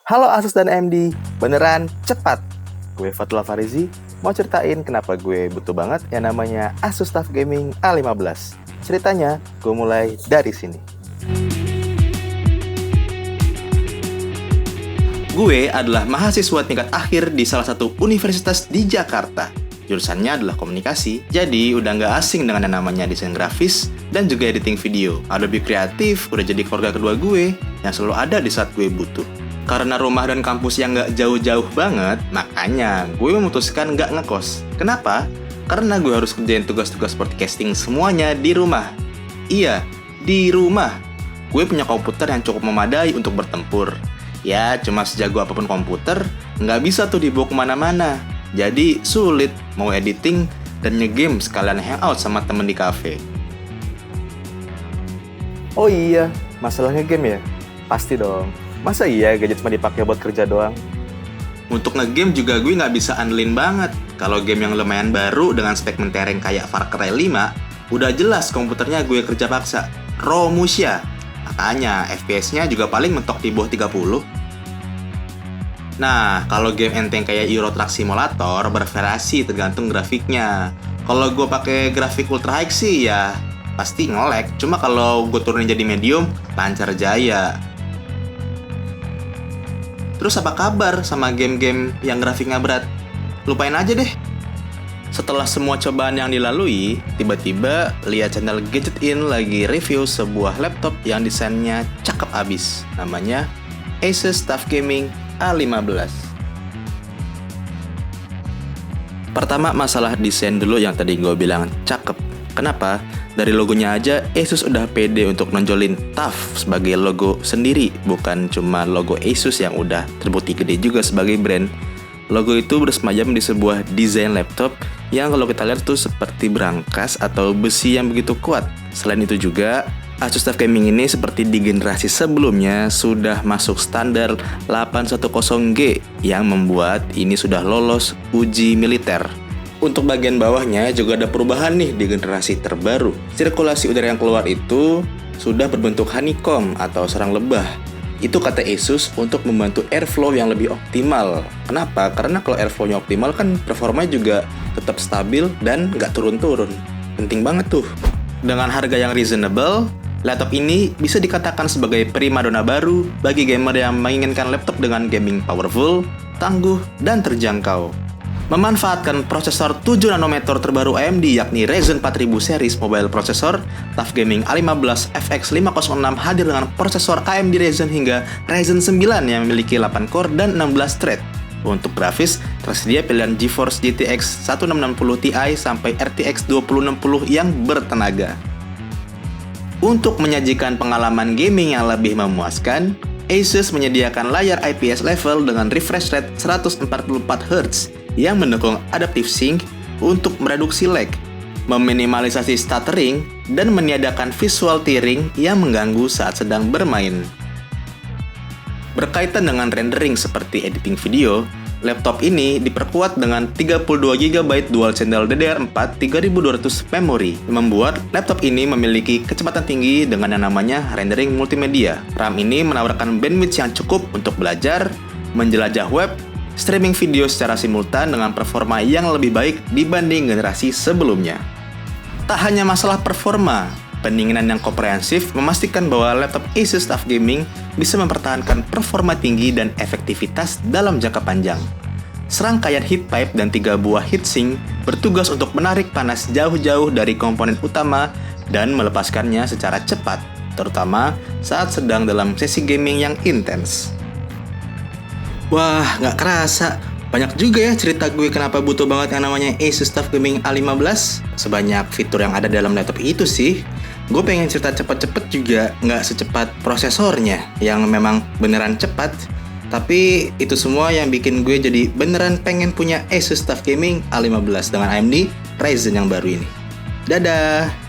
Halo Asus dan AMD, beneran cepat. Gue Fatul Farizi, mau ceritain kenapa gue butuh banget yang namanya Asus TUF Gaming A15. Ceritanya, gue mulai dari sini. Gue adalah mahasiswa tingkat akhir di salah satu universitas di Jakarta. Jurusannya adalah komunikasi, jadi udah nggak asing dengan yang namanya desain grafis dan juga editing video. Adobe Creative udah jadi keluarga kedua gue yang selalu ada di saat gue butuh. Karena rumah dan kampus yang nggak jauh-jauh banget, makanya gue memutuskan nggak ngekos. Kenapa? Karena gue harus kerjain tugas-tugas podcasting semuanya di rumah. Iya, di rumah. Gue punya komputer yang cukup memadai untuk bertempur. Ya, cuma sejago apapun komputer, nggak bisa tuh dibawa kemana-mana. Jadi sulit mau editing dan nge-game sekalian hangout sama temen di cafe. Oh iya, masalah nge-game ya? Pasti dong. Masa iya gadget cuma dipakai buat kerja doang? Untuk nge-game juga gue nggak bisa andelin banget. Kalau game yang lumayan baru dengan spek mentereng kayak Far Cry 5, udah jelas komputernya gue kerja paksa. Raw Musha. Makanya FPS-nya juga paling mentok di bawah 30. Nah, kalau game enteng kayak Euro Truck Simulator bervariasi tergantung grafiknya. Kalau gue pakai grafik ultra high sih ya pasti nge-lag. Cuma kalau gue turunin jadi medium, lancar jaya. Terus apa kabar sama game-game yang grafiknya berat? Lupain aja deh. Setelah semua cobaan yang dilalui, tiba-tiba lihat channel Gadget In lagi review sebuah laptop yang desainnya cakep abis. Namanya Asus TUF Gaming A15. Pertama masalah desain dulu yang tadi gue bilang cakep. Kenapa? Dari logonya aja Asus udah pede untuk nonjolin TUF sebagai logo sendiri, bukan cuma logo Asus yang udah terbukti gede juga sebagai brand. Logo itu bersemayam di sebuah desain laptop yang kalau kita lihat tuh seperti berangkas atau besi yang begitu kuat. Selain itu juga Asus TUF Gaming ini seperti di generasi sebelumnya sudah masuk standar 810G yang membuat ini sudah lolos uji militer. Untuk bagian bawahnya juga ada perubahan nih di generasi terbaru. Sirkulasi udara yang keluar itu sudah berbentuk honeycomb atau sarang lebah. Itu kata Asus untuk membantu airflow yang lebih optimal. Kenapa? Karena kalau airflow-nya optimal kan performanya juga tetap stabil dan nggak turun-turun. Penting banget tuh. Dengan harga yang reasonable, laptop ini bisa dikatakan sebagai primadona baru bagi gamer yang menginginkan laptop dengan gaming powerful, tangguh, dan terjangkau. Memanfaatkan prosesor 7 nanometer terbaru AMD yakni Ryzen 4000 series mobile processor, TUF Gaming A15 FX506 hadir dengan prosesor AMD Ryzen hingga Ryzen 9 yang memiliki 8 core dan 16 thread. Untuk grafis, tersedia pilihan GeForce GTX 1660 Ti sampai RTX 2060 yang bertenaga. Untuk menyajikan pengalaman gaming yang lebih memuaskan, Asus menyediakan layar IPS level dengan refresh rate 144Hz yang mendukung adaptive sync untuk mereduksi lag, meminimalisasi stuttering, dan meniadakan visual tearing yang mengganggu saat sedang bermain. Berkaitan dengan rendering seperti editing video, laptop ini diperkuat dengan 32GB dual channel DDR4 3200 memori, membuat laptop ini memiliki kecepatan tinggi dengan yang namanya rendering multimedia. RAM ini menawarkan bandwidth yang cukup untuk belajar, menjelajah web, streaming video secara simultan dengan performa yang lebih baik dibanding generasi sebelumnya. Tak hanya masalah performa, pendinginan yang komprehensif memastikan bahwa laptop Asus TUF Gaming bisa mempertahankan performa tinggi dan efektivitas dalam jangka panjang. Serangkaian heat pipe dan 3 buah heatsink bertugas untuk menarik panas jauh-jauh dari komponen utama dan melepaskannya secara cepat, terutama saat sedang dalam sesi gaming yang intens. Wah, nggak kerasa. Banyak juga ya cerita gue kenapa butuh banget yang namanya Asus TUF Gaming A15. Sebanyak fitur yang ada dalam laptop itu sih. Gue pengen cerita cepet-cepet juga nggak secepat prosesornya yang memang beneran cepat. Tapi itu semua yang bikin gue jadi beneran pengen punya Asus TUF Gaming A15 dengan AMD Ryzen yang baru ini. Dadah!